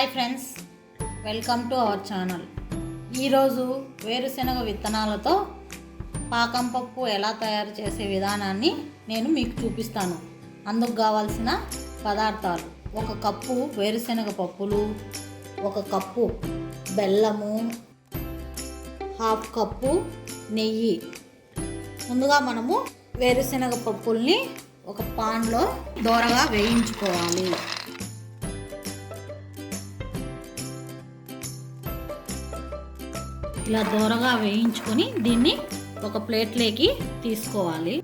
Hi friends, welcome to our channel. ఈరోజు వేరుశెనగ విత్తనాలతో పాకం పప్పు ఎలా తయారు చేసే విధానాన్ని నేను మీకు చూపిస్తాను. అందుకు కావాల్సిన పదార్థాలు: 1 కప్పు వేరుశెనగ పప్పులు, 1 కప్పు బెల్లము, 1/2 కప్పు నెయ్యి. ముందుగా మనము వేరుశెనగ పప్పుల్ని ఒక పాన్లో దోరగా వేయించుకోవాలి. ఇలా దోరగా వేయించుకొని దీన్ని ఒక ప్లేట్లోకి తీసుకోవాలి.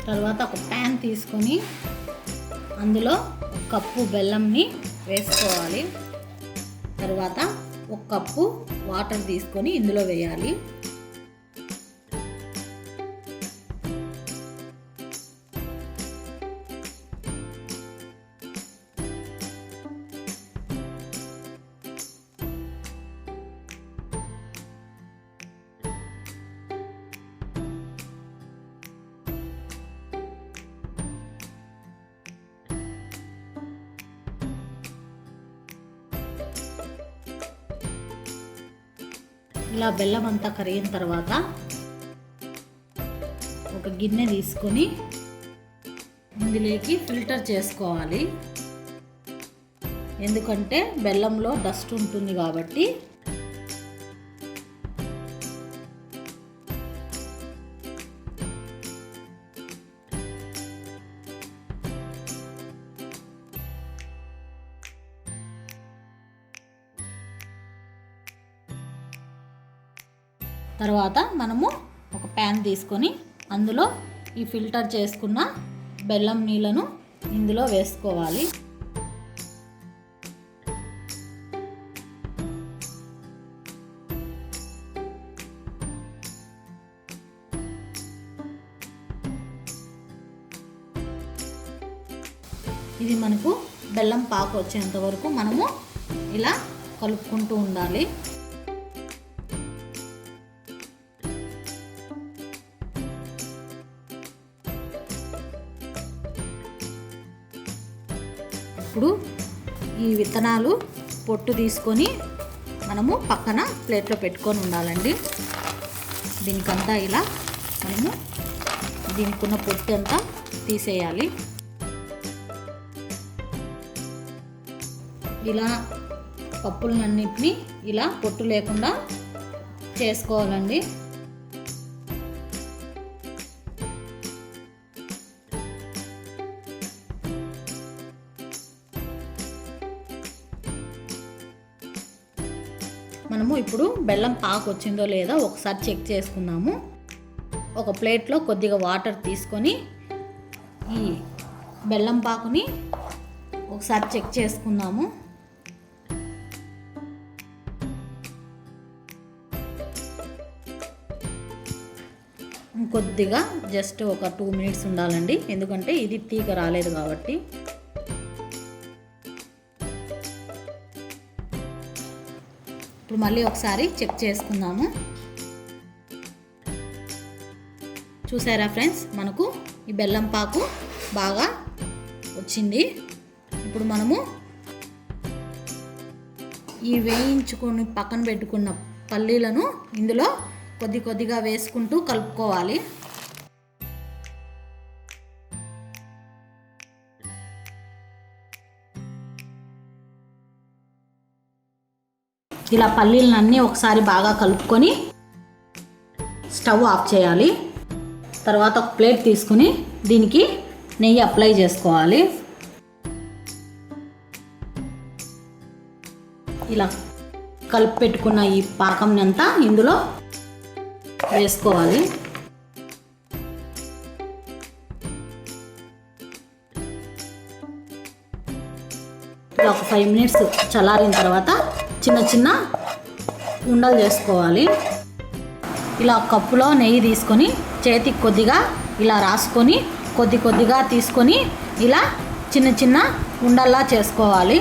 తర్వాత ఒక ప్యాన్ తీసుకొని అందులో 1 కప్పు బెల్లంని వేసుకోవాలి. తర్వాత 1 కప్పు వాటర్ తీసుకొని ఇందులో వేయాలి. ఇలా బెల్లం అంతా కరిగిన తర్వాత ఒక గిన్నె తీసుకొని ఇందులోకి ఫిల్టర్ చేసుకోవాలి. ఎందుకంటే బెల్లంలో డస్ట్ ఉంటుంది కాబట్టి. తర్వాత మనము ఒక ప్యాన్ తీసుకొని అందులో ఈ ఫిల్టర్ చేసుకున్న బెల్లం నీళ్ళను ఇందులో వేసుకోవాలి. ఇది మనకు బెల్లం పాకు వచ్చేంత వరకు మనము ఇలా కలుపుకుంటూ ఉండాలి. ఇప్పుడు ఈ విత్తనాలు పొట్టు తీసుకొని మనము పక్కన ప్లేట్లో పెట్టుకొని ఉండాలండి. దీనికంతా ఇలా మనము దీనికి ఉన్న పొట్టు అంతా తీసేయాలి. ఇలా పప్పులన్నింటినీ ఇలా పొట్టు లేకుండా చేసుకోవాలండి. మనము ఇప్పుడు బెల్లం పాకు వచ్చిందో లేదో ఒకసారి చెక్ చేసుకుందాము. ఒక ప్లేట్లో కొద్దిగా వాటర్ తీసుకొని ఈ బెల్లం పాకుని ఒకసారి చెక్ చేసుకుందాము. కొద్దిగా జస్ట్ ఒక 2 మినిట్స్ ఉండాలండి, ఎందుకంటే ఇది తీగ రాలేదు కాబట్టి. ఇప్పుడు మళ్ళీ ఒకసారి చెక్ చేసుకుందాము. చూసారా ఫ్రెండ్స్, మనకు ఈ బెల్లం పాకు బాగా వచ్చింది. ఇప్పుడు మనము ఈ వేయించుకొని పక్కన పెట్టుకున్న పల్లీలను ఇందులో కొద్దిగా వేసుకుంటూ కలుపుకోవాలి. ఇలా పల్లీలన్నీ ఒకసారి బాగా కలుపుకొని స్టవ్ ఆఫ్ చేయాలి. తర్వాత ఒక ప్లేట్ తీసుకుని దీనికి నెయ్యి అప్లై చేసుకోవాలి. ఇలా కలిపి పెట్టుకున్న ఈ పాకంని అంతా ఇందులో వేసుకోవాలి. ఇలా ఒక 5 మినిట్స్ చల్లారిన తర్వాత చిన్న ఉండలు చేసుకోవాలి. ఇలా కప్పులో నెయ్యి తీసుకొని చేతికి కొద్దిగా ఇలా రాసుకొని కొద్దిగా తీసుకొని ఇలా చిన్న ఉండల్లా చేసుకోవాలి.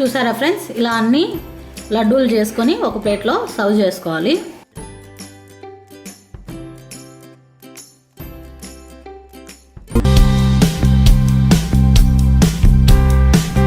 చూసారా ఫ్రెండ్స్, ఇలా అన్ని లడ్డూలు చేసుకొని ఒక ప్లేట్లో సర్వ్ చేసుకోవాలి.